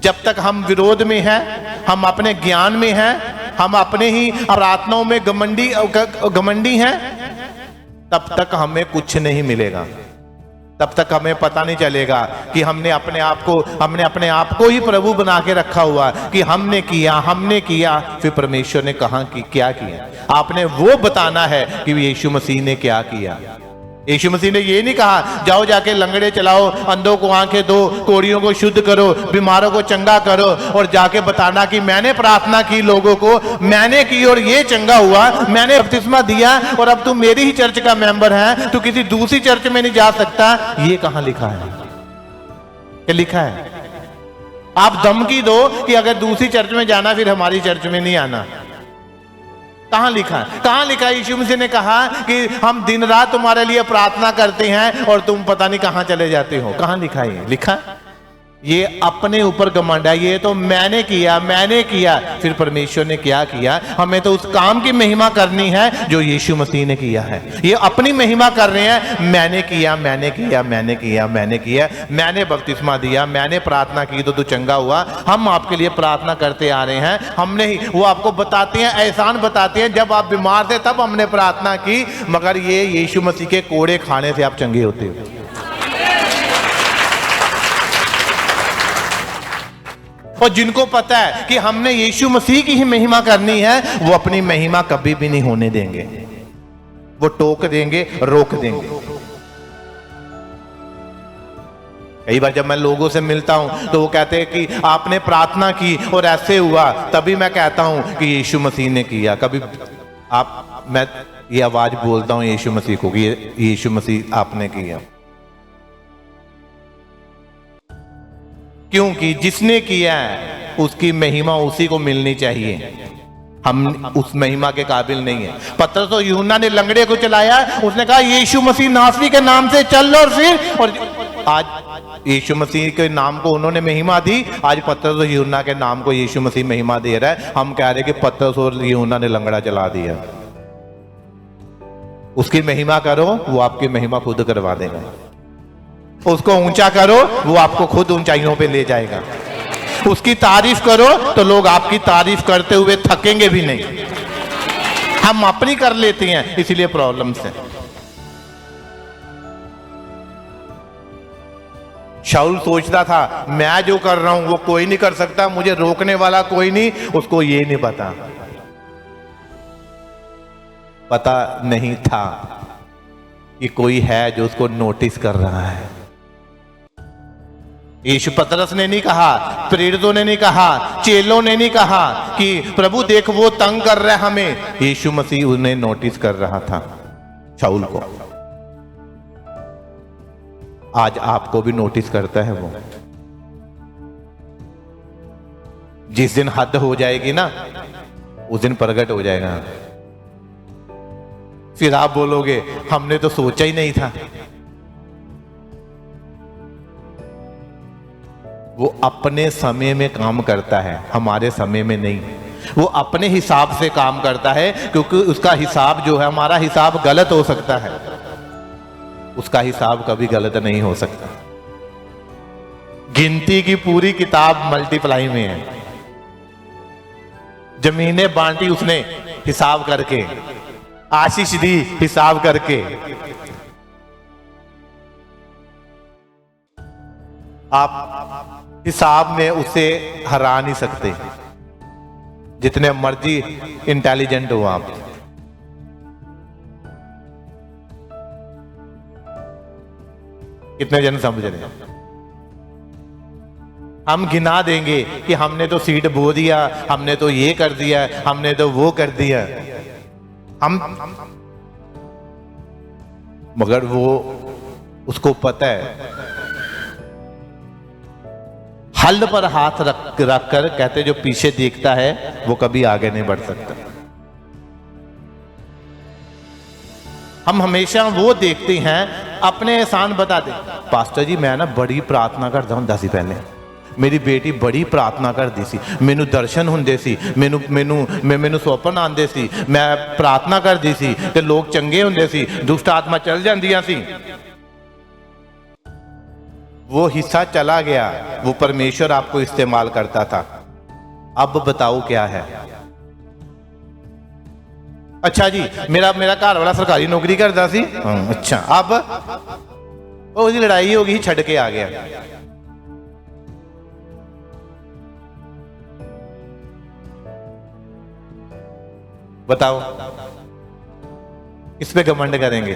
जब तक हम विरोध में हैं, हम अपने ज्ञान में हैं, हम अपने ही प्रार्थनाओं में घमंडी हैं, तब तक हमें कुछ नहीं मिलेगा। तब तक हमें पता नहीं चलेगा कि हमने अपने आप को ही प्रभु बना के रखा हुआ कि हमने किया। फिर परमेश्वर ने कहा कि क्या किया। आपने वो बताना है कि यीशु मसीह ने क्या किया। यीशु मसीह ने ये नहीं कहा जाओ जाके लंगड़े चलाओ, अंधों को आंखें दो, कोढ़ियों को शुद्ध करो, बीमारों को चंगा करो और जाके बताना कि मैंने प्रार्थना की, लोगों को मैंने की और ये चंगा हुआ, मैंने बपतिस्मा दिया और अब तू मेरी ही चर्च का मेंबर है, तू किसी दूसरी चर्च में नहीं जा सकता। ये कहां लिखा है? क्या लिखा है? आप धमकी दो कि अगर दूसरी चर्च में जाना फिर हमारी चर्च में नहीं आना। कहां लिखा है? कहां लिखा है? यीशु मसीह ने कहा कि हम दिन रात तुम्हारे लिए प्रार्थना करते हैं और तुम पता नहीं कहां चले जाते हो। कहां लिखा है? लिखा ये अपने ऊपर घमंड है, ये तो मैंने किया। फिर परमेश्वर ने क्या किया? हमें तो उस काम की महिमा करनी है जो यीशु मसीह ने किया है। ये अपनी महिमा कर रहे हैं, मैंने किया, मैंने बपतिस्मा दिया, मैंने प्रार्थना की तो तू चंगा हुआ। हम आपके लिए प्रार्थना करते आ रहे हैं, हमने ही, वो आपको बताते हैं, एहसान बताते हैं, जब आप बीमार थे तब हमने प्रार्थना की, मगर ये यीशु मसीह के कोड़े खाने से आप चंगे होते हो। और जिनको पता है कि हमने यीशु मसीह की ही महिमा करनी है, वो अपनी महिमा कभी भी नहीं होने देंगे। वो टोक देंगे, रोक देंगे। कई बार जब मैं लोगों से मिलता हूं तो वो कहते हैं कि आपने प्रार्थना की और ऐसे हुआ, तभी मैं कहता हूं कि यीशु मसीह ने किया। कभी मैं ये आवाज बोलता हूं यीशु मसीह को कि यीशु मसीह आपने किया। क्योंकि जिसने किया है उसकी महिमा उसी को मिलनी चाहिए। हम उस महिमा के काबिल नहीं है। पतरस और यूहन्ना ने लंगड़े को चलाया, उसने कहा यीशु मसीह नासरी के नाम से चल, और आज यीशु मसीह के नाम को उन्होंने महिमा दी। आज पतरस और यूहन्ना के नाम को यीशु मसीह महिमा दे रहा है। हम कह रहे कि पतरस और यूहन्ना ने लंगड़ा चला दिया। उसकी महिमा करो, वो आपकी महिमा खुद करवा देगा। उसको ऊंचा करो, वो आपको खुद ऊंचाइयों पे ले जाएगा। उसकी तारीफ करो तो लोग आपकी तारीफ करते हुए थकेंगे भी नहीं। हम अपनी कर लेते हैं, इसलिए प्रॉब्लम्स है। शाऊल सोचता था मैं जो कर रहा हूं वो कोई नहीं कर सकता, मुझे रोकने वाला कोई नहीं। उसको ये नहीं पता नहीं था कि कोई है जो उसको नोटिस कर रहा है। यीशु पतरस ने नहीं कहा, प्रेरितों ने नहीं कहा, चेलों ने नहीं कहा कि प्रभु देख वो तंग कर रहा है हमें। यीशु मसीह उन्हें नोटिस कर रहा था, शाऊल को। आज आपको भी नोटिस करता है वो। जिस दिन हद हो जाएगी ना, उस दिन प्रकट हो जाएगा। फिर आप बोलोगे हमने तो सोचा ही नहीं था। वो अपने समय में काम करता है, हमारे समय में नहीं। वो अपने हिसाब से काम करता है, क्योंकि उसका हिसाब जो है, हमारा हिसाब गलत हो सकता है, उसका हिसाब कभी गलत नहीं हो सकता। गिनती की पूरी किताब मल्टीप्लाई में है। जमीनें बांटी उसने हिसाब करके, आशीष दी हिसाब करके। आप हिसाब में उसे हरा नहीं सकते, जितने मर्जी इंटेलिजेंट हो आप। कितने जन समझ रहे हैं? हम गिना देंगे कि हमने तो सीट बो दिया, हमने तो ये कर दिया, हमने तो वो कर दिया। मगर वो, उसको पता है, हल पर हाथ रख कर कहते जो पीछे देखता है वो कभी आगे नहीं बढ़ सकता। हम हमेशा वो देखते हैं, अपने एहसान बता दे। पास्टर जी मैं ना बड़ी प्रार्थना करता हूं, दस ही पहले मेरी बेटी बड़ी प्रार्थना करती सी, मैनू दर्शन हुंदे सी, मैनू सुपन आंदे सी, मैं प्रार्थना करती सी ते लोग चंगे हुंदे सी, दुष्ट आत्मा चल जांदियां सी। वो हिस्सा चला गया, वो परमेश्वर आपको इस्तेमाल करता था। अब बताओ क्या है? अच्छा जी, मेरा घर वाला सरकारी नौकरी करता सी। अच्छा, अब उसकी लड़ाई होगी, छड़ के आ गया। बताओ किस पे घमंड करेंगे?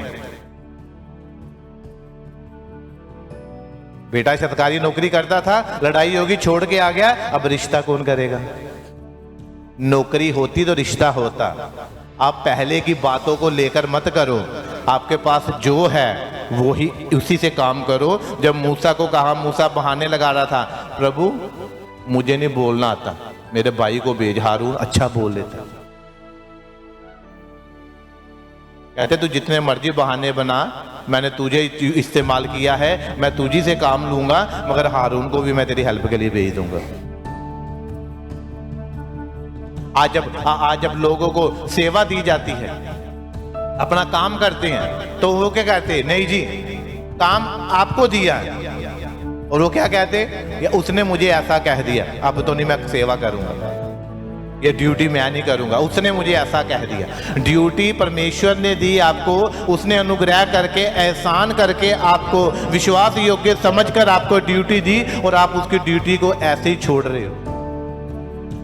बेटा सरकारी नौकरी करता था, लड़ाई होगी, छोड़ के आ गया, अब रिश्ता कौन करेगा? नौकरी होती तो रिश्ता होता। आप पहले की बातों को लेकर मत करो, आपके पास जो है वो ही उसी से काम करो। जब मूसा को कहा, मूसा बहाने लगा रहा था, प्रभु मुझे नहीं बोलना आता, मेरे भाई को भेज, हारून अच्छा बोल लेता। कहते तू जितने मर्जी बहाने बना, मैंने तुझे इस्तेमाल किया है, मैं तुझी से काम लूंगा, मगर हारून को भी मैं तेरी हेल्प के लिए भेज दूंगा। आज जब लोगों को सेवा दी जाती है, अपना काम करते हैं, तो वो क्या कहते हैं? नहीं जी, काम आपको दिया है। और वो क्या कहते? उसने मुझे ऐसा कह दिया, अब तो नहीं मैं सेवा करूंगा, ये ड्यूटी मैं नहीं करूंगा, उसने मुझे ऐसा कह दिया। ड्यूटी परमेश्वर ने दी आपको, उसने अनुग्रह करके, एहसान करके आपको विश्वास योग्य समझकर आपको ड्यूटी दी, और आप उसकी ड्यूटी को ऐसे ही छोड़ रहे हो।